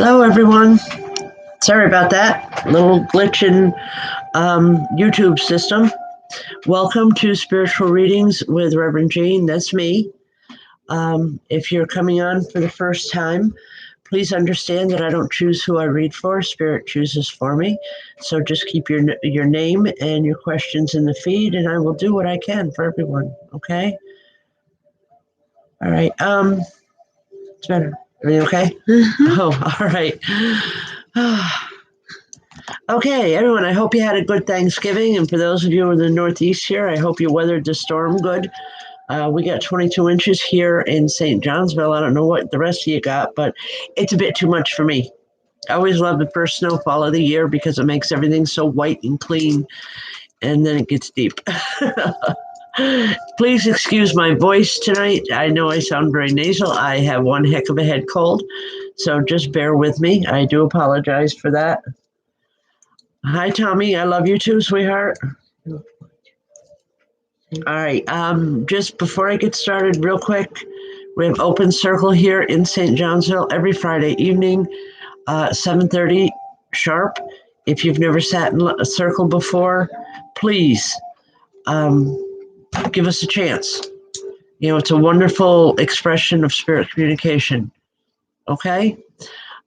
Hello, everyone. Sorry about that. Little glitch in YouTube system. Welcome to Spiritual Readings with Rev Jeanne. That's me. If you're coming on for the first time, please understand that I don't choose who I read for. Spirit chooses for me. So just keep your name and your questions in the feed, and I will do what I can for everyone. Okay? All right. It's better. Everything okay? Oh, all right. Okay, everyone, I hope you had a good Thanksgiving. And for those of you in the Northeast here, I hope you weathered the storm good. We got 22 inches here in St. Johnsville. I don't know what the rest of you got, but it's a bit too much for me. I always love the first snowfall of the year because it makes everything so white and clean, and then it gets deep. Please excuse my voice tonight. I know I sound very nasal. I have one heck of a head cold, so just bear with me. I do apologize for that. Hi, Tommy. I love you too, sweetheart. All right. Just before I get started, real quick, we have Open Circle here in St. Johnsville every Friday evening, 7:30 sharp. If you've never sat in a circle before, please give us a chance. You know, it's a wonderful expression of spirit communication. Okay?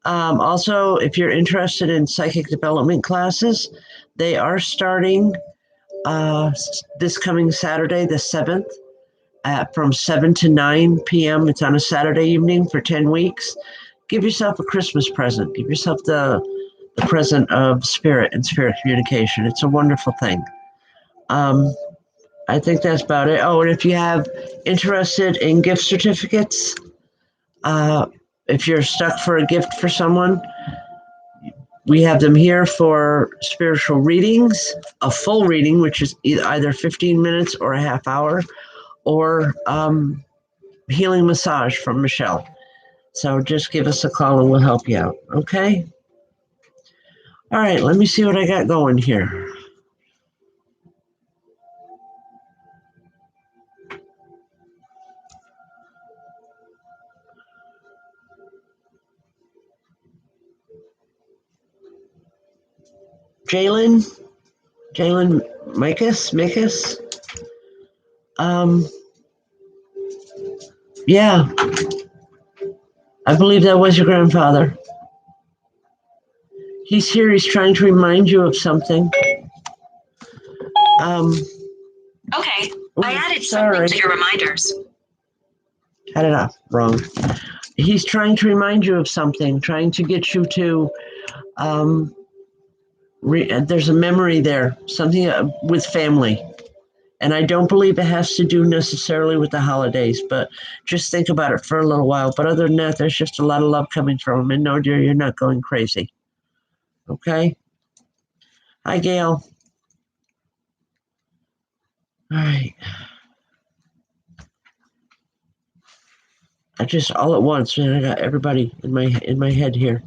Also, if you're interested in psychic development classes, they are starting this coming Saturday, the 7th, from 7 to 9 p.m. It's on a Saturday evening for 10 weeks. Give yourself a Christmas present. Give yourself the present of spirit and spirit communication. It's a wonderful thing. I think that's about it. Oh, and if you have interested in gift certificates, if you're stuck for a gift for someone, we have them here for spiritual readings, a full reading, which is either 15 minutes or a half hour, or healing massage from Michelle. So just give us a call and we'll help you out, okay? All right, let me see what I got going here. Jalen Mikas. Yeah, I believe that was your grandfather. He's here. He's trying to remind you of something. Okay, I added something to your reminders. Had it off. Wrong. He's trying to remind you of something, trying to get you to, there's a memory there, something with family. And I don't believe it has to do necessarily with the holidays, but just think about it for a little while. But other than that, there's just a lot of love coming from him. And no, dear, you're not going crazy. Okay? Hi, Gail. All right. I just all at once, man, I got everybody in my head here.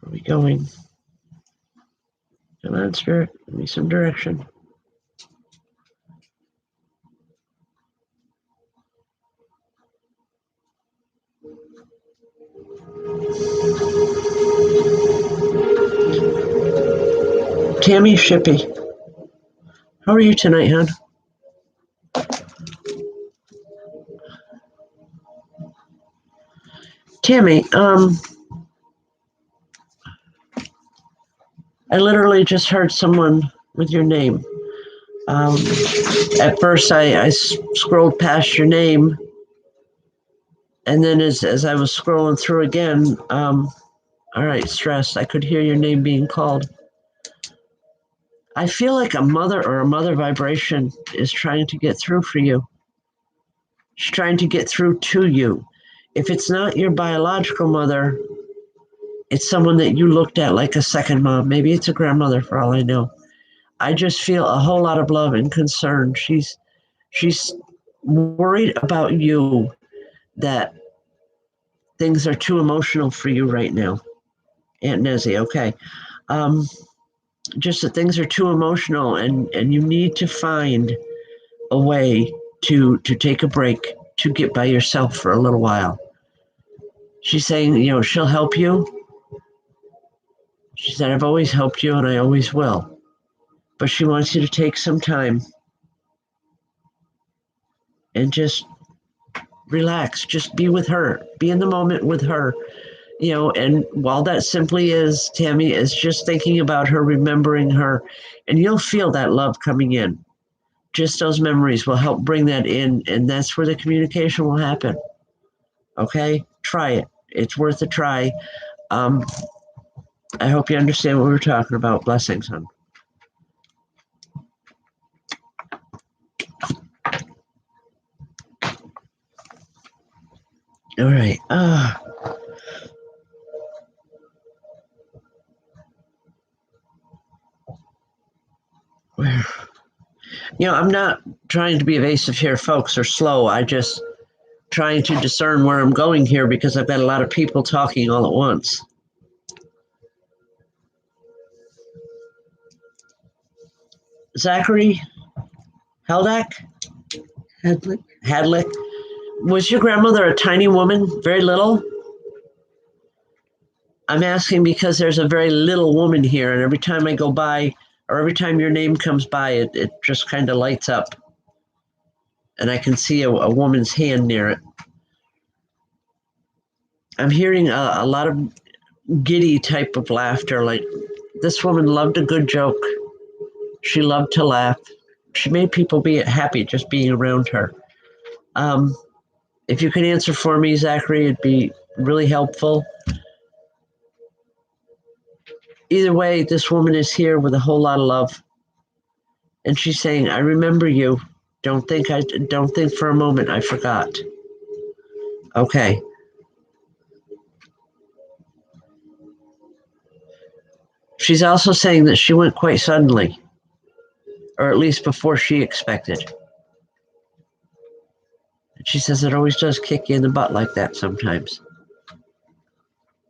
Where are we going? Come on, Spirit, give me some direction. Tammy Shippey, how are you tonight, hon? Tammy, I literally just heard someone with your name. At first, I scrolled past your name, and then as I was scrolling through again, all right, stressed. I could hear your name being called. I feel like a mother or a mother vibration is trying to get through for you. She's trying to get through to you. If it's not your biological mother, it's someone that you looked at like a second mom. Maybe it's a grandmother for all I know. I just feel a whole lot of love and concern. She's worried about you, that things are too emotional for you right now. Aunt Nezzy, okay. just that things are too emotional, and you need to find a way to take a break, to get by yourself for a little while. She's saying, she'll help you. She said, I've always helped you and I always will. But she wants you to take some time and just relax, just be with her, be in the moment with her. And while that simply is, Tammy, is just thinking about her, remembering her, and you'll feel that love coming in. Just those memories will help bring that in, and that's where the communication will happen. Okay? Try it. It's worth a try. I hope you understand what we're talking about. Blessings, hon. All right. I'm not trying to be evasive here, folks, or slow. I just trying to discern where I'm going here because I've got a lot of people talking all at once. Zachary Heldak? Hadlick? Was your grandmother a tiny woman, very little? I'm asking because there's a very little woman here, and every time I go by, or every time your name comes by, it just kind of lights up. And I can see a woman's hand near it. I'm hearing a lot of giddy type of laughter, like this woman loved a good joke. She loved to laugh. She made people be happy just being around her. If you could answer for me, Zachary, it'd be really helpful. Either way, this woman is here with a whole lot of love. And she's saying, I remember you. Don't think for a moment I forgot. Okay. She's also saying that she went quite suddenly, or at least before she expected. She says it always does kick you in the butt like that sometimes.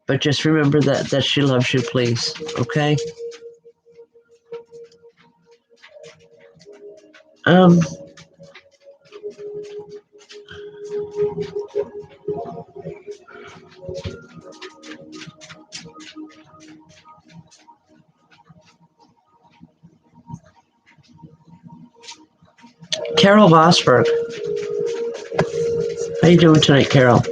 But just remember that she loves you, please. Okay? Carol Vosberg. How you doing tonight, Carol?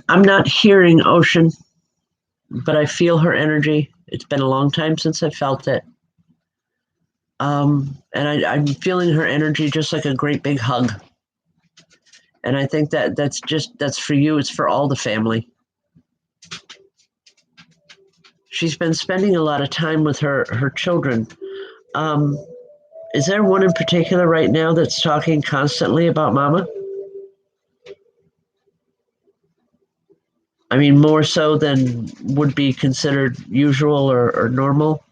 I'm not hearing Ocean, but I feel her energy. It's been a long time since I felt it. And I'm feeling her energy just like a great big hug. And I think that's for you. It's for all the family. She's been spending a lot of time with her children. Is there one in particular right now that's talking constantly about Mama? I mean, more so than would be considered usual or normal?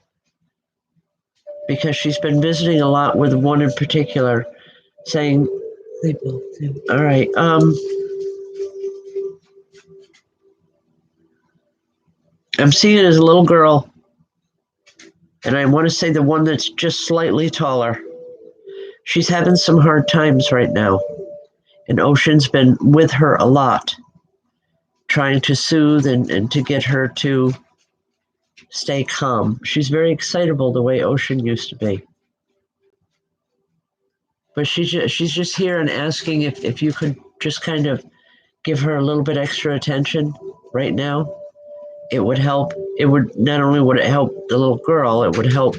Because she's been visiting a lot with one in particular, saying, they both do. All right. I'm seeing it as a little girl, and I want to say the one that's just slightly taller. She's having some hard times right now, and Ocean's been with her a lot, trying to soothe and to get her to stay calm. She's very excitable the way Ocean used to be. But she's just here and asking if you could just kind of give her a little bit extra attention right now. It would help. It would not only would it help the little girl, it would help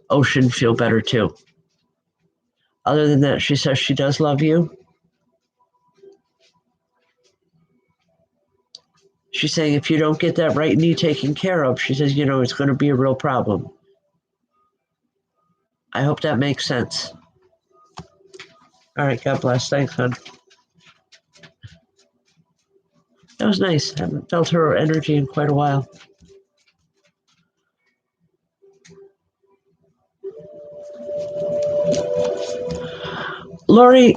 Ocean feel better too. Other than that, she says she does love you. She's saying if you don't get that right knee taken care of, she says, it's going to be a real problem. I hope that makes sense. All right, God bless. Thanks, hon. That was nice. I haven't felt her energy in quite a while. Lori,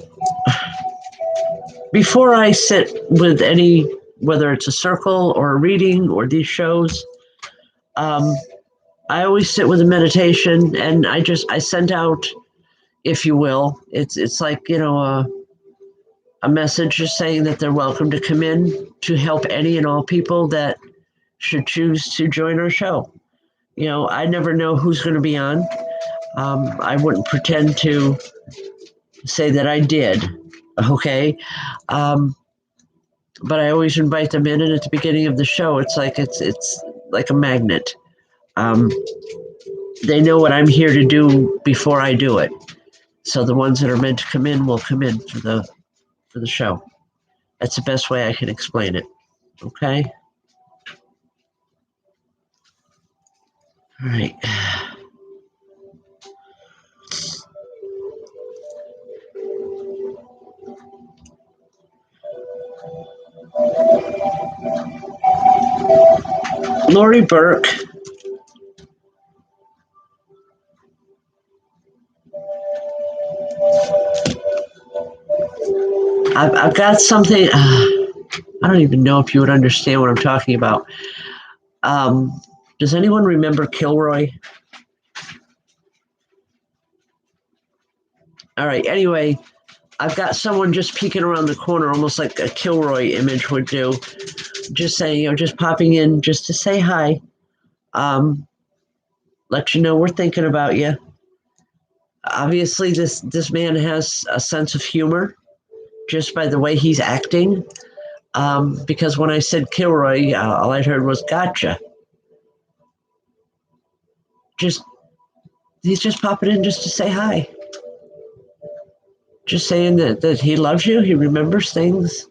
before I sit with any whether it's a circle or a reading or these shows, I always sit with a meditation, and I send out, if you will, it's like, a message just saying that they're welcome to come in to help any and all people that should choose to join our show. I never know who's going to be on. I wouldn't pretend to say that I did, okay? But I always invite them in, and at the beginning of the show, it's like a magnet. They know what I'm here to do before I do it. So the ones that are meant to come in will come in for the show. That's the best way I can explain it. Okay? All right. Lori Burke. I've got something. I don't even know if you would understand what I'm talking about. Does anyone remember Kilroy? All right. Anyway, I've got someone just peeking around the corner, almost like a Kilroy image would do. Just saying, just popping in just to say hi. Let you know we're thinking about you. Obviously, this man has a sense of humor just by the way he's acting. Because when I said Kilroy, all I heard was "gotcha." He's just popping in just to say hi. Just saying that he loves you, he remembers things,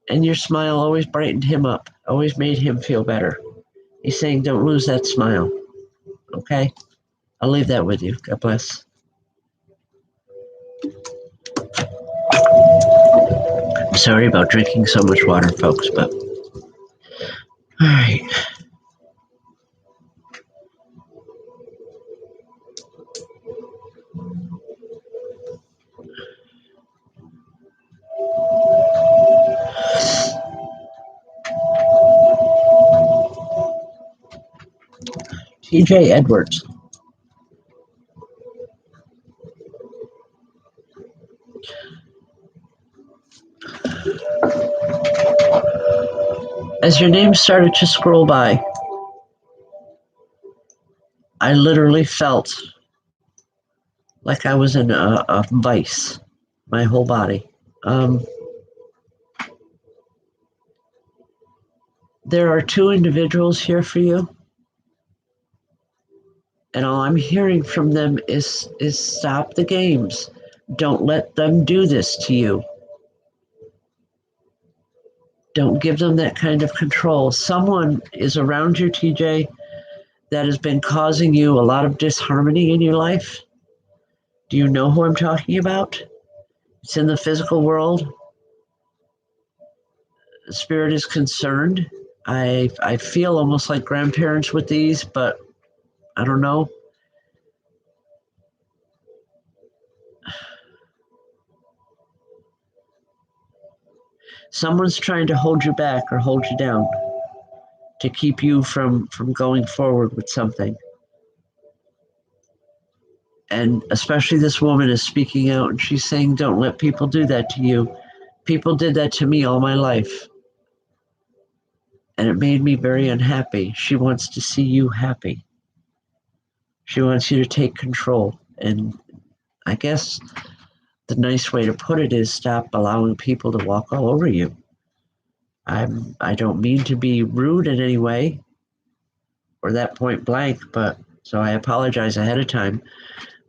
and your smile always brightened him up, always made him feel better. He's saying, don't lose that smile. Okay? I'll leave that with you. God bless. I'm sorry about drinking so much water, folks, but all right. TJ Edwards. As your name started to scroll by, I literally felt like I was in a vice, my whole body. There are two individuals here for you, and all I'm hearing from them is stop the games. Don't let them do this to you. Don't give them that kind of control. Someone is around you, TJ, that has been causing you a lot of disharmony in your life. Do you know who I'm talking about? It's in the physical world. The spirit is concerned. I feel almost like grandparents with these, but I don't know. Someone's trying to hold you back or hold you down to keep you from going forward with something. And especially this woman is speaking out, and she's saying, don't let people do that to you. People did that to me all my life, and it made me very unhappy. She wants to see you happy. She wants you to take control. And I guess the nice way to put it is stop allowing people to walk all over you. I don't mean to be rude in any way or that point blank, but so I apologize ahead of time.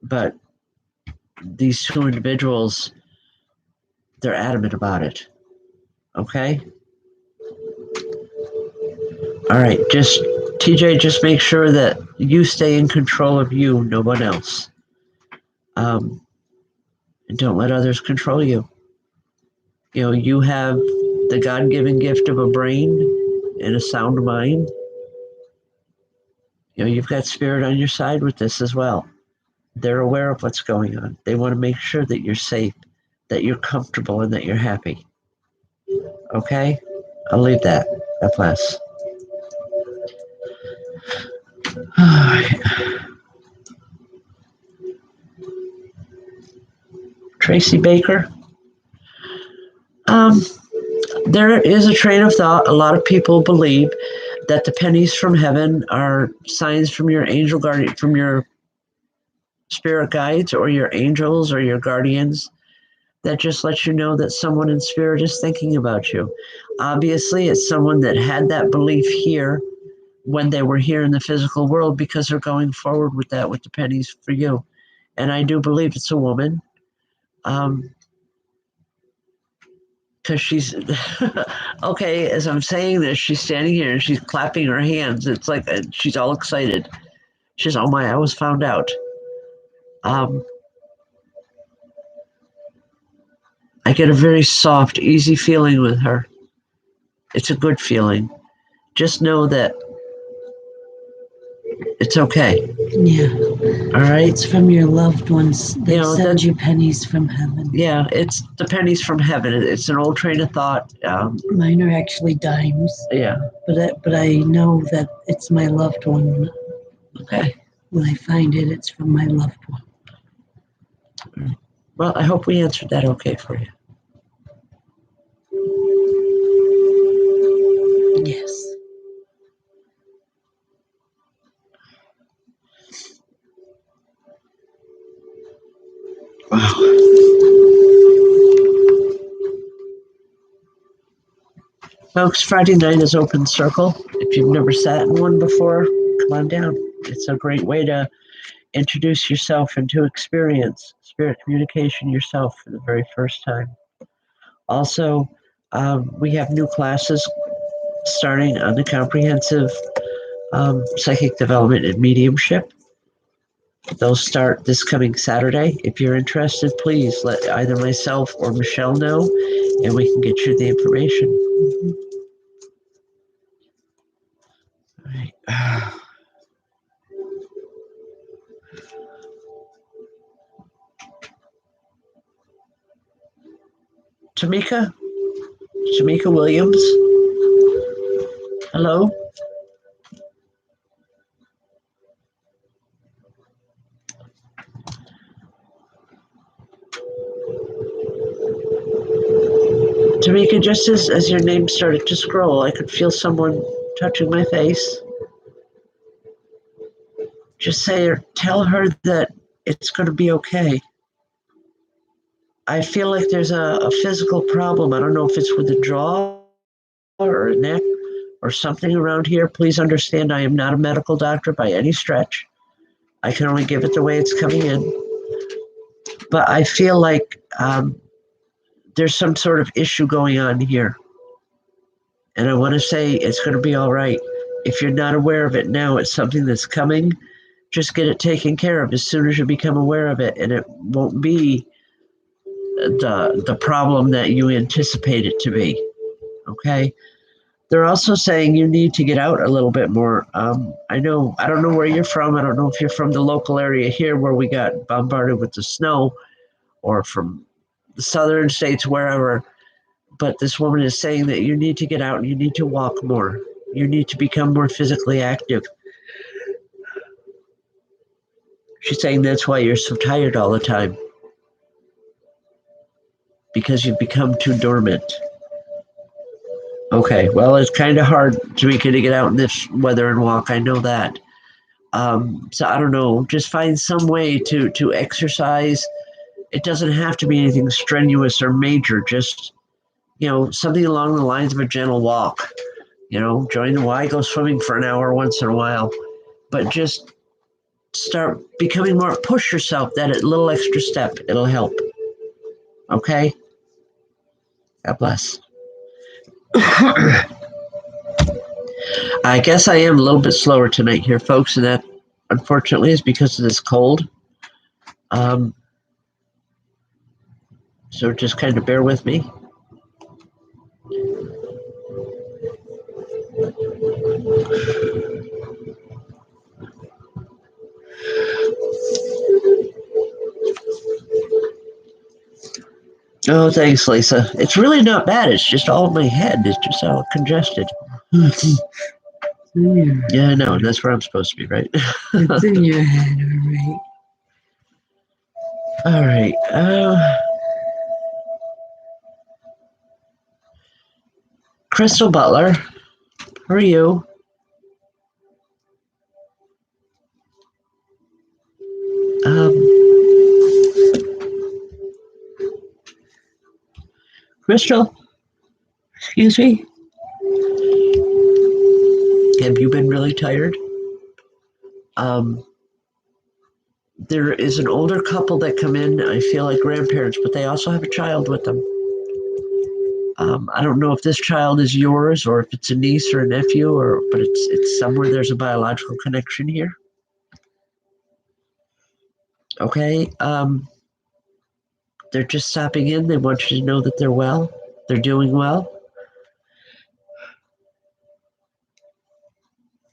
But these two individuals, they're adamant about it. Okay? All right, just TJ, just make sure that you stay in control of you, no one else. And don't let others control you. You have the God-given gift of a brain and a sound mind. You've got spirit on your side with this as well. They're aware of what's going on. They want to make sure that you're safe, that you're comfortable, and that you're happy. Okay? I'll leave that. God bless. Tracy Baker. Um, there is a train of thought. A lot of people believe that the pennies from heaven are signs from your angel guardian, from your spirit guides or your angels or your guardians that just lets you know that someone in spirit is thinking about you. Obviously, it's someone that had that belief here when they were here in the physical world because they're going forward with that, with the pennies for you. And I do believe it's a woman. Because she's okay. As I'm saying this, she's standing here and she's clapping her hands. It's like she's all excited. She's, oh my, I was found out. I get a very soft, easy feeling with her. It's a good feeling. Just know that it's okay. Yeah. All right. It's from your loved ones. They send you pennies from heaven. Yeah, it's the pennies from heaven. It's an old train of thought. Mine are actually dimes. Yeah. But I know that it's my loved one. Okay. When I find it, it's from my loved one. Well, I hope we answered that okay for you. Yes. Wow. Folks, Friday night is open circle. If you've never sat in one before, come on down. It's a great way to introduce yourself and to experience spirit communication yourself for the very first time. Also, we have new classes starting on the comprehensive psychic development and mediumship. Those start this coming Saturday. If you're interested, please let either myself or Michelle know, and we can get you the information. All right. Tamika Williams. Hello. Tamika, just as your name started to scroll, I could feel someone touching my face. Just say or tell her that it's going to be okay. I feel like there's a physical problem. I don't know if it's with the jaw or neck or something around here. Please understand I am not a medical doctor by any stretch. I can only give it the way it's coming in. But I feel like there's some sort of issue going on here. And I want to say it's going to be all right. If you're not aware of it now, it's something that's coming. Just get it taken care of as soon as you become aware of it, and it won't be the problem that you anticipate it to be. Okay? They're also saying you need to get out a little bit more. I don't know where you're from. I don't know if you're from the local area here where we got bombarded with the snow, or from the southern states, wherever. But this woman is saying that you need to get out and you need to walk more. You need to become more physically active. She's saying that's why you're so tired all the time, because you've become too dormant. Okay, well, it's kind of hard, Tamika, to get out in this weather and walk. I know that. So I don't know. Just find some way to exercise. It doesn't have to be anything strenuous or major. Just something along the lines of a gentle walk. Join the Y, go swimming for an hour once in a while, but just start becoming more. Push yourself that little extra step. It'll help. Okay. God bless. I guess I am a little bit slower tonight here, folks, and that unfortunately is because of this cold. So just kind of bear with me. Oh, thanks, Lisa. It's really not bad. It's just all in my head. It's just all congested. It's in your, Yeah, I know. That's where I'm supposed to be, right? it's in your head, all right. All right. Crystal Butler, how are you? Crystal, excuse me. Have you been really tired? Um, there is an older couple that come in. I feel like grandparents, but they also have a child with them. I don't know if this child is yours or if it's a niece or a nephew, but it's somewhere there's a biological connection here. Okay. They're just stopping in. They want you to know that they're well. They're doing well.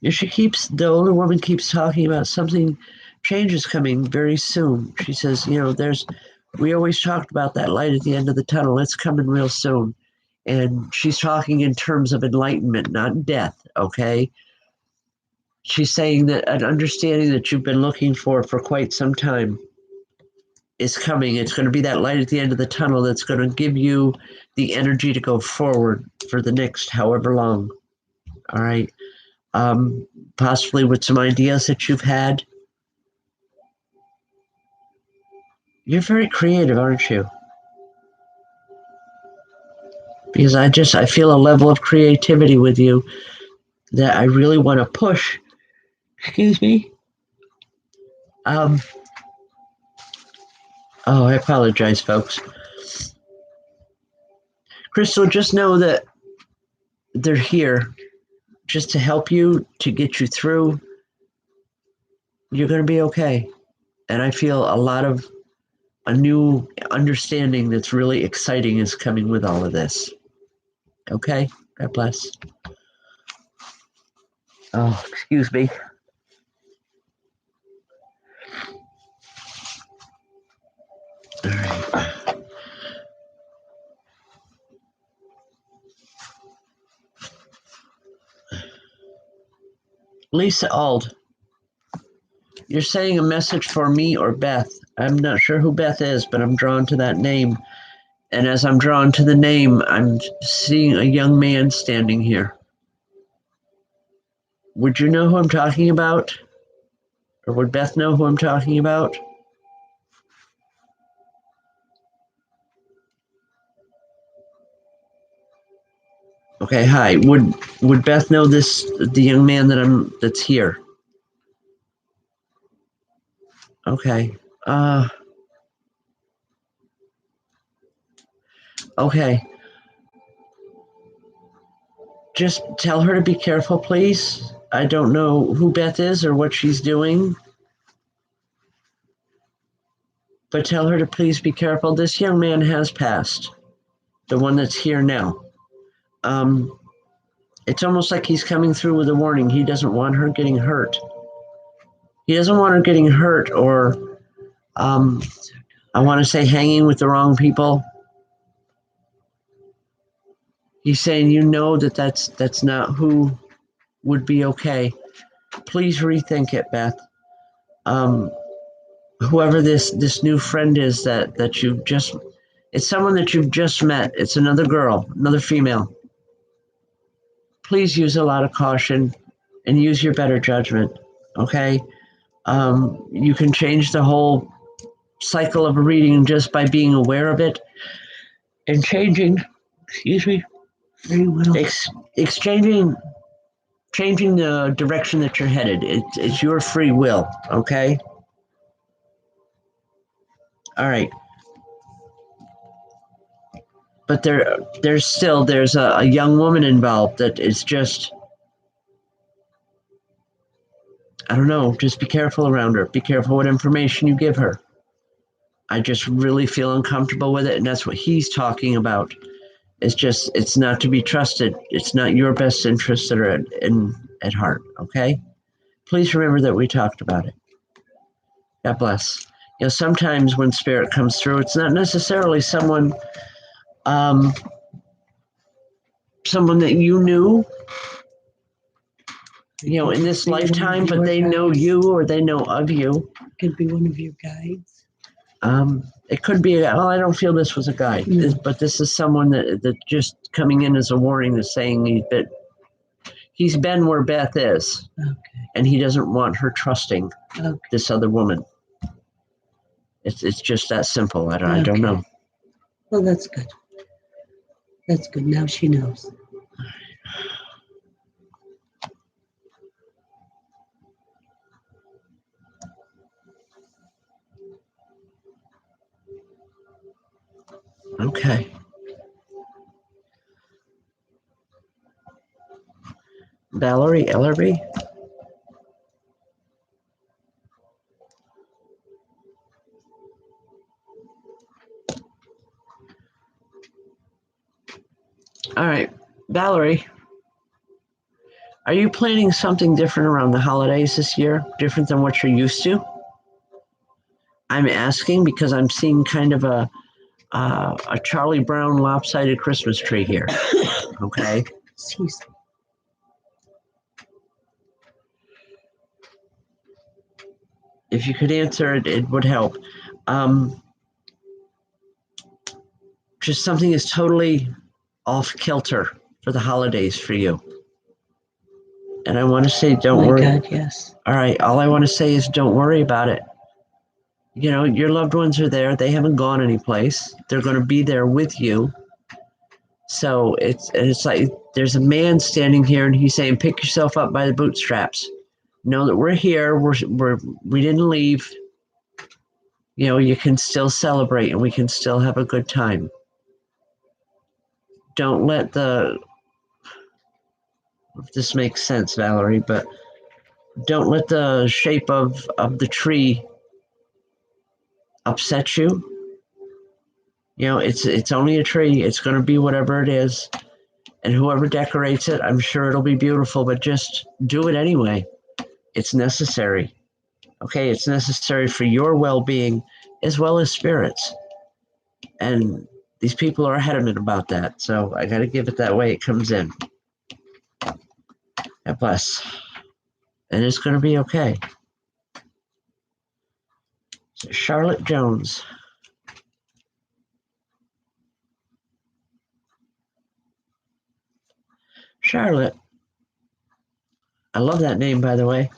And the older woman keeps talking about something, change is coming very soon. She says, we always talked about that light at the end of the tunnel. It's coming real soon. And she's talking in terms of enlightenment, not death, okay? She's saying that an understanding that you've been looking for quite some time is coming. It's going to be that light at the end of the tunnel that's going to give you the energy to go forward for the next however long. All right. Possibly with some ideas that you've had. You're very creative, aren't you? Because I feel a level of creativity with you that I really want to push. Excuse me. Oh, I apologize, folks. Crystal, just know that they're here just to help you, to get you through. You're going to be okay. And I feel a new understanding that's really exciting is coming with all of this. Okay? God bless. Oh, excuse me. All right. Lisa Ald, you're saying a message for me or Beth. I'm not sure who Beth is, but I'm drawn to that name. And as I'm drawn to the name, I'm seeing a young man standing here. Would you know who I'm talking about? Or would Beth know who I'm talking about? Okay, hi. Would Beth know the young man that's here? Okay. Okay. Just tell her to be careful, please. I don't know who Beth is or what she's doing, but tell her to please be careful. This young man has passed, the one that's here now. It's almost like he's coming through with a warning. He doesn't want her getting hurt. He doesn't want her getting hurt or, I want to say, hanging with the wrong people. He's saying, that's not who would be okay. Please rethink it, Beth. Whoever this new friend is that you've just, it's someone that you've just met. It's another girl, another female. Please use a lot of caution and use your better judgment. Okay. You can change the whole cycle of a reading just by being aware of it and changing. Excuse me. Free will. Changing the direction that you're headed. It's your free will. Okay. All right. But there's a young woman involved that is just, I don't know, just be careful around her. Be careful what information you give her. I just really feel uncomfortable with it, and that's what he's talking about. It's not to be trusted. It's not your best interests that are at heart, okay? Please remember that we talked about it. God bless. Sometimes when spirit comes through, it's not necessarily someone that you knew, in this lifetime, but they know you or they know of you. Could be one of your guides. It could be, I don't feel this was a guide, No. but this is someone that just coming in as a warning, is saying that he's been where Beth is, Okay. and he doesn't want her trusting this other woman. It's just that simple. I don't know. Well, that's good. That's good. Now she knows. Okay. Valerie Ellerby. All right, Valerie, are you planning something different around the holidays this year? Different than what you're used to? I'm asking because I'm seeing kind of a Charlie Brown lopsided Christmas tree here. Okay. Jeez. If you could answer it, it would help. Just something is totally off kilter for the holidays for you. And I want to say, don't worry. God, yes. All right. All I want to say is don't worry about it. Your loved ones are there. They haven't gone anyplace. They're going to be there with you. So it's like there's a man standing here and he's saying, pick yourself up by the bootstraps. Know that we're here. We didn't leave. You can still celebrate and we can still have a good time. Don't let if this makes sense, Valerie, but don't let the shape of the tree upset you. It's only a tree. It's going to be whatever it is. And whoever decorates it, I'm sure it'll be beautiful, but just do it anyway. It's necessary. Okay, it's necessary for your well-being as well as spirits. And these people are adamant about that. So I got to give it that way it comes in. God bless. And it's going to be okay. So Charlotte Jones. Charlotte. I love that name, by the way.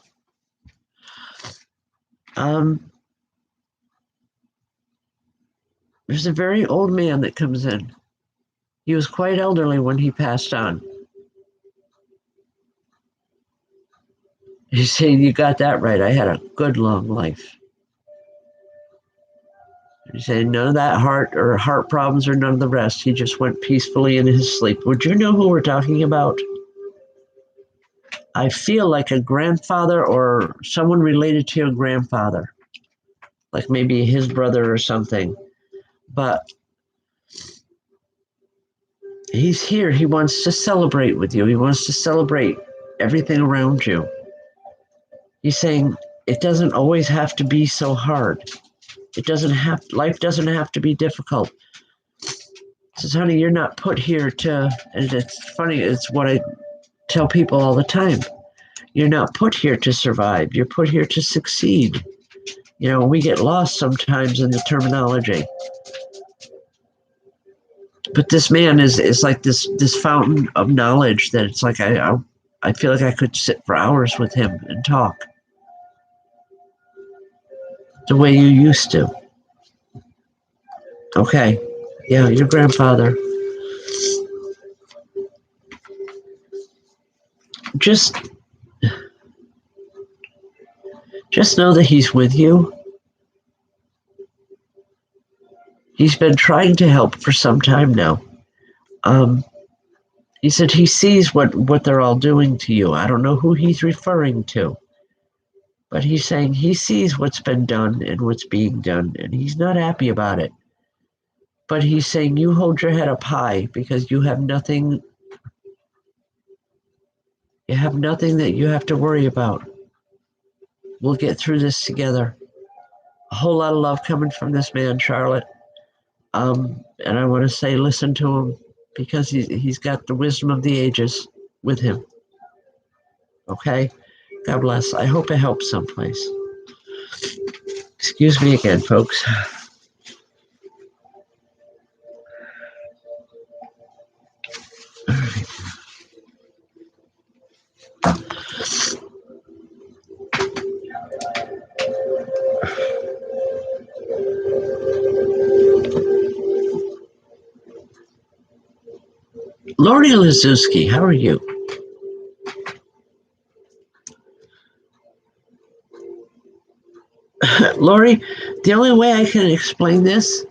There's a very old man that comes in. He was quite elderly when he passed on. He's saying, you got that right. I had a good long life. He's saying none of that heart problems or none of the rest. He just went peacefully in his sleep. Would you know who we're talking about? I feel like a grandfather or someone related to your grandfather. Like maybe his brother or something. But he's here. He wants to celebrate with you. He wants to celebrate everything around you. He's saying it doesn't always have to be so hard. Life doesn't have to be difficult. He says, honey, you're not put here to, and it's funny, it's what I tell people all the time. You're not put here to survive. You're put here to succeed. We get lost sometimes in the terminology. But this man is like this fountain of knowledge that it's like I feel like I could sit for hours with him and talk the way you used to. Okay. Yeah, your grandfather. Just know that he's with you. He's been trying to help for some time now. He said he sees what they're all doing to you. I don't know who he's referring to. But he's saying he sees what's been done and what's being done, and he's not happy about it. But he's saying you hold your head up high because you have nothing. You have nothing that you have to worry about. We'll get through this together. a whole lot of love coming from this man, Charlotte. And I want to say, listen to him because he's got the wisdom of the ages with him. Okay? God bless. I hope it helps someplace. Excuse me again, folks. Lori Lazuski, how are you? Lori, the only way I can explain this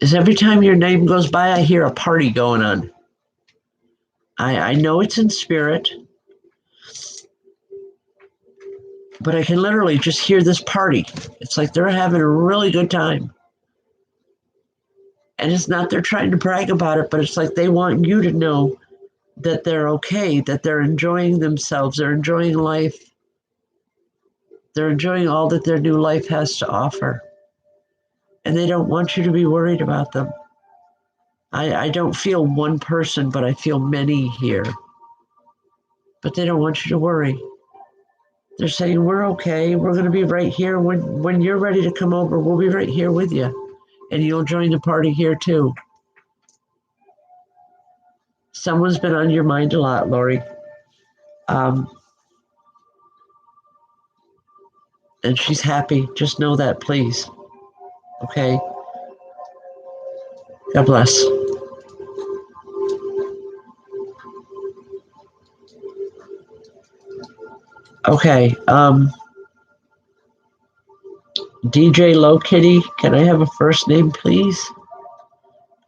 is every time your name goes by, I hear a party going on. I know it's in spirit, but I can literally just hear this party. It's like they're having a really good time. And it's not they're trying to brag about it, but it's like they want you to know that they're okay, that they're enjoying themselves, they're enjoying life, they're enjoying all that their new life has to offer. And they don't want you to be worried about them. I don't feel one person, but I feel many here. But they don't want you to worry. They're saying, we're okay. We're going to be right here. When you're ready to come over, we'll be right here with you. And you'll join the party here too. Someone's been on your mind a lot, Lori. And she's happy. Just know that, please. Okay? God bless. Okay. DJ Low Kitty, can I have a first name, please?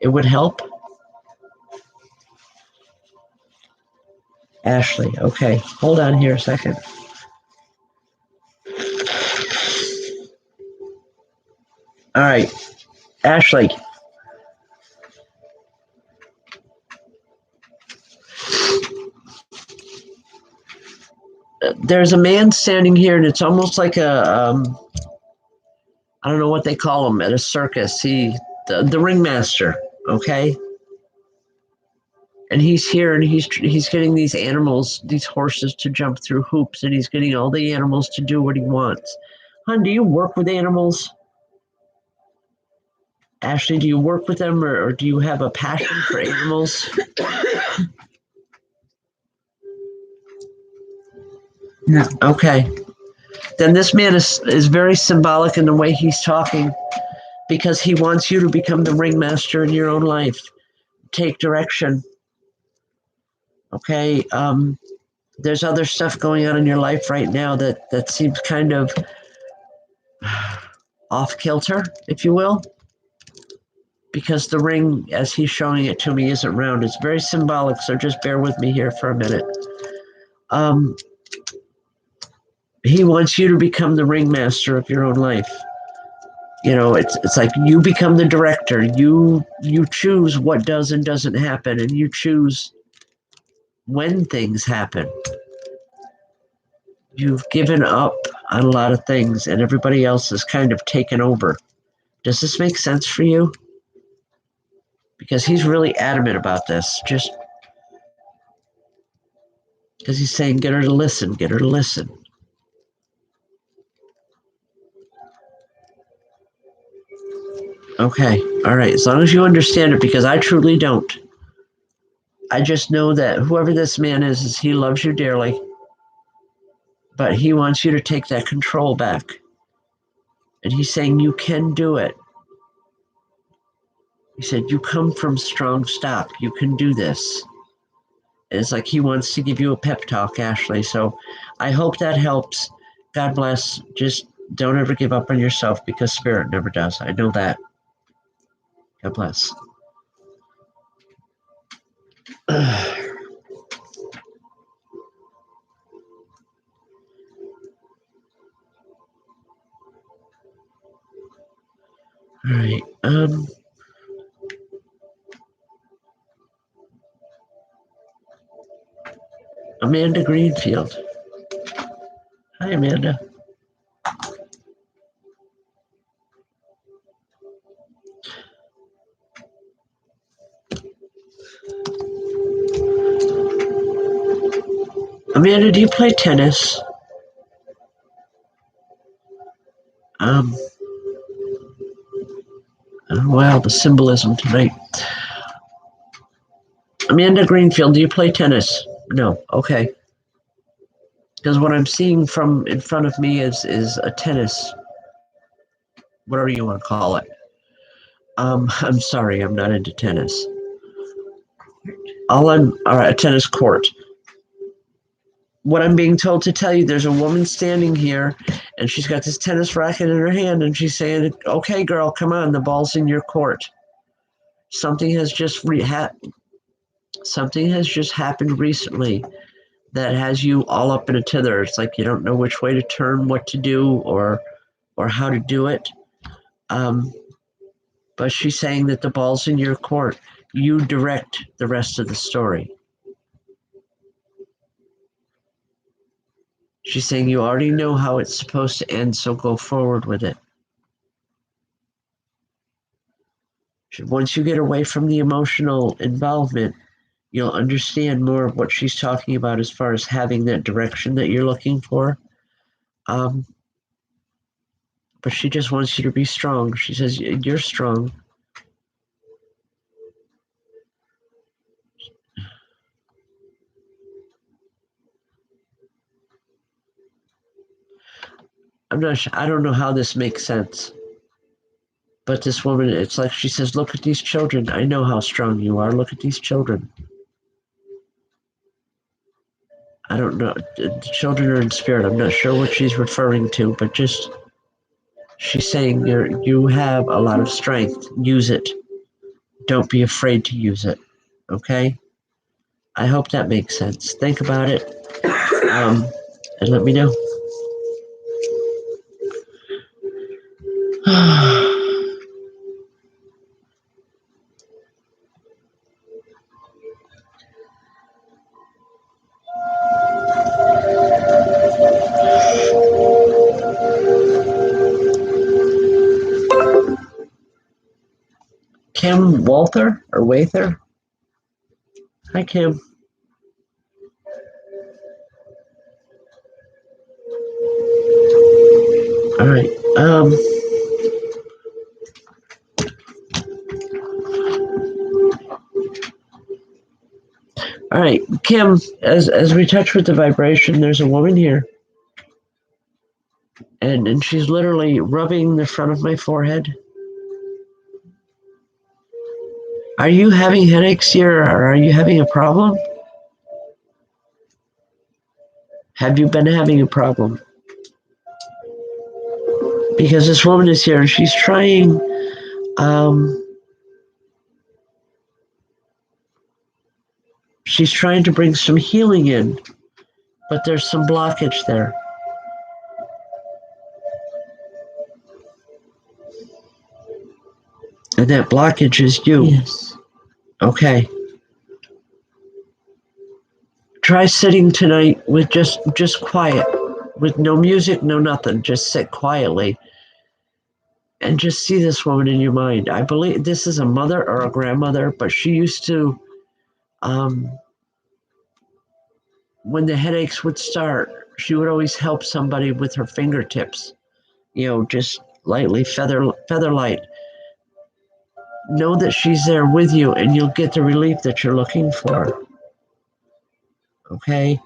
It would help. Ashley. Okay. Hold on here a second. All right. Ashley. There's a man standing here, and it's almost like a I don't know what they call him at a circus. The ringmaster, okay? And he's here, and he's getting these animals, these horses, to jump through hoops, and he's getting all the animals to do what he wants. Hon, do you work with animals? Ashley, do you work with them, or do you have a passion for animals? No. Okay. Then this man is very symbolic in the way he's talking because he wants you to become the ringmaster in your own life. Take direction. Okay. There's other stuff going on in your life right now that seems kind of off kilter, if you will, because the ring, as he's showing it to me, isn't round. It's very symbolic, so just bear with me here for a minute. He wants you to become the ringmaster of your own life. You know, it's like you become the director. You choose what does and doesn't happen, and you choose when things happen. You've given up on a lot of things, and everybody else has kind of taken over. Does this make sense for you? Because he's really adamant about this, just because he's saying, get her to listen, get her to listen. Okay, all right, as long as you understand it, because I truly don't. I just know that whoever this man is he loves you dearly, but he wants you to take that control back. And he's saying you can do it. He said, you come from strong stock. You can do this. And it's like he wants to give you a pep talk, Ashley. So I hope that helps. God bless. Just don't ever give up on yourself because spirit never does. I know that. God bless. All right. Amanda Greenfield. Hi, Amanda. Amanda, do you play tennis? Wow, the symbolism tonight. Amanda Greenfield, do you play tennis? No. Okay. Because what I'm seeing from in front of me is a tennis, whatever you want to call it. I'm sorry, I'm not into tennis. All right, a tennis court. What I'm being told to tell you, there's a woman standing here, and she's got this tennis racket in her hand, and she's saying, "Okay, girl, come on, the ball's in your court." Something has just something has just happened recently that has you all up in a tither. It's like you don't know which way to turn, what to do, or how to do it. But she's saying that the ball's in your court. You direct the rest of the story. She's saying you already know how it's supposed to end, so go forward with it. Once you get away from the emotional involvement, you'll understand more of what she's talking about as far as having that direction that you're looking for. But she just wants you to be strong. She says, you're strong. I'm not sure. I don't know how this makes sense. But this woman, it's like she says, look at these children. I know how strong you are. Look at these children. I don't know. The children are in spirit. I'm not sure what she's referring to, but just she's saying you have a lot of strength. Use it. Don't be afraid to use it. Okay? I hope that makes sense. Think about it, and let me know. Kim Walther or Wather? Hi, Kim. All right. All right, Kim. As we touch with the vibration, there's a woman here, and she's literally rubbing the front of my forehead. Are you having headaches here, or are you having a problem? Have you been having a problem? Because this woman is here, and she's trying. She's trying to bring some healing in, but there's some blockage there. And that blockage is you. Yes. Okay. Try sitting tonight with just quiet, with no music, no nothing. Just sit quietly and just see this woman in your mind. I believe this is a mother or a grandmother, but she used to, when the headaches would start, she would always help somebody with her fingertips, just lightly, feather light. Know that she's there with you, and you'll get the relief that you're looking for. Okay?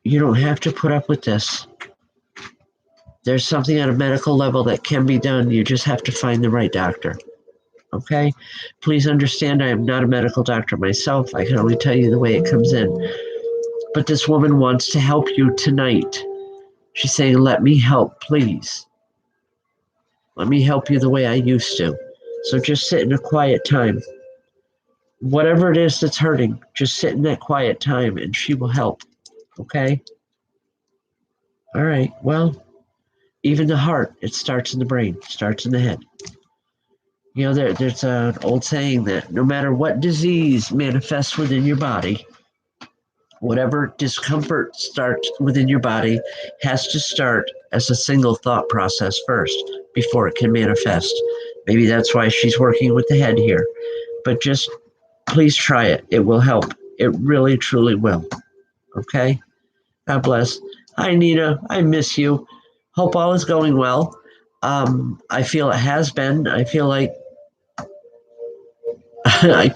You don't have to put up with this. There's something at a medical level that can be done. You just have to find the right doctor. Okay? Please understand, I am not a medical doctor myself. I can only tell you the way it comes in. But this woman wants to help you tonight. She's saying, let me help, please. Let me help you the way I used to. So just sit in a quiet time. Whatever it is that's hurting, just sit in that quiet time and she will help. Okay? All right. Well, even the heart, it starts in the brain, starts in the head. There's an old saying that no matter what disease manifests within your body, whatever discomfort starts within your body has to start as a single thought process first before it can manifest. Maybe that's why she's working with the head here. But just please try it. It will help. It really, truly will. Okay? God bless. Hi, Nina. I miss you. Hope all is going well. I feel it has been. I feel like I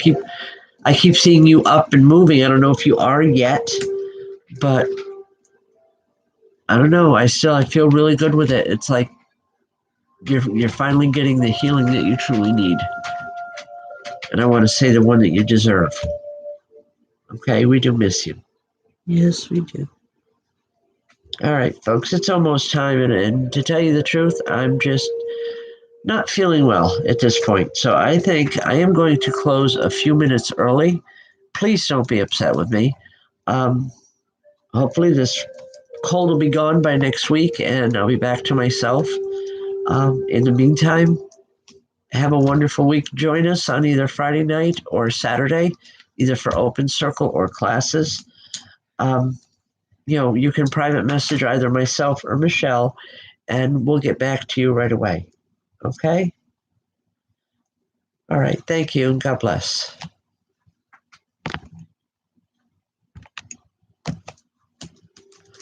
keep seeing you up and moving. I don't know if you are yet, but I don't know. I feel really good with it. It's like you're finally getting the healing that you truly need. And I want to say the one that you deserve. Okay, we do miss you. Yes, we do. All right, folks, it's almost time, and to tell you the truth, I'm just not feeling well at this point. So I think I am going to close a few minutes early. Please don't be upset with me. Hopefully this cold will be gone by next week, and I'll be back to myself. In the meantime, have a wonderful week. Join us on either Friday night or Saturday, either for open circle or classes. You can private message either myself or Michelle, and we'll get back to you right away. Okay? All right. Thank you, and God bless.